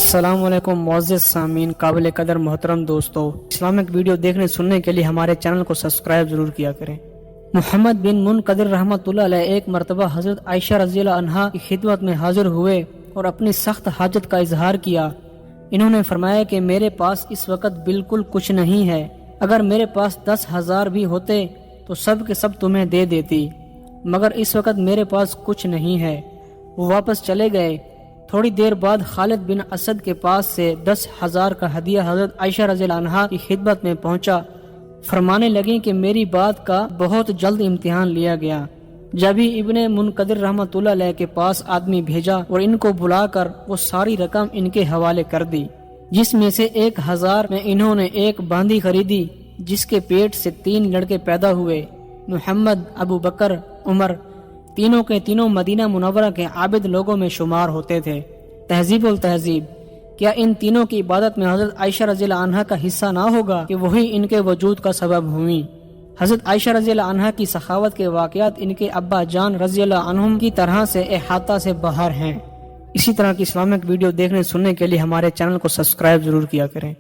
السلام علیکم معزز سامعین، قابل قدر محترم دوستو، اسلامک ویڈیو دیکھنے سننے کے لیے ہمارے چینل کو سبسکرائب ضرور کیا کریں۔ محمد بن منقدر رحمۃ اللہ علیہ ایک مرتبہ حضرت عائشہ رضی اللہ عنہا کی خدمت میں حاضر ہوئے اور اپنی سخت حاجت کا اظہار کیا۔ انہوں نے فرمایا کہ میرے پاس اس وقت بالکل کچھ نہیں ہے، اگر میرے پاس 10,000 بھی ہوتے تو سب کے سب تمہیں دے دیتی، مگر اس وقت میرے پاس کچھ نہیں ہے۔ وہ واپس چلے گئے۔ تھوڑی دیر بعد خالد بن اسد کے پاس سے 10,000 کا ہدیہ حضرت عائشہ رضی اللہ عنہا کی خدمت میں پہنچا۔ فرمانے لگیں کہ میری بات کا بہت جلد امتحان لیا گیا۔ جب ہی ابن منقدر رحمۃ اللہ علیہ کے پاس آدمی بھیجا اور ان کو بلا کر وہ ساری رقم ان کے حوالے کر دی، جس میں سے 1,000 میں انہوں نے ایک باندی خریدی جس کے پیٹ سے 3 لڑکے پیدا ہوئے۔ محمد، ابو بکر، عمر، تینوں کے تینوں مدینہ منورہ کے عابد لوگوں میں شمار ہوتے تھے۔ تہذیب التہذیب، کیا ان تینوں کی عبادت میں حضرت عائشہ رضی اللہ عنہا کا حصہ نہ ہوگا کہ وہی ان کے وجود کا سبب ہوئیں؟ حضرت عائشہ رضی اللہ عنہا کی سخاوت کے واقعات ان کے ابا جان رضی اللہ عنہم کی طرح سے احاطہ سے باہر ہیں۔ اسی طرح کی اسلامک ویڈیو دیکھنے سننے کے لیے ہمارے چینل کو سبسکرائب ضرور کیا کریں۔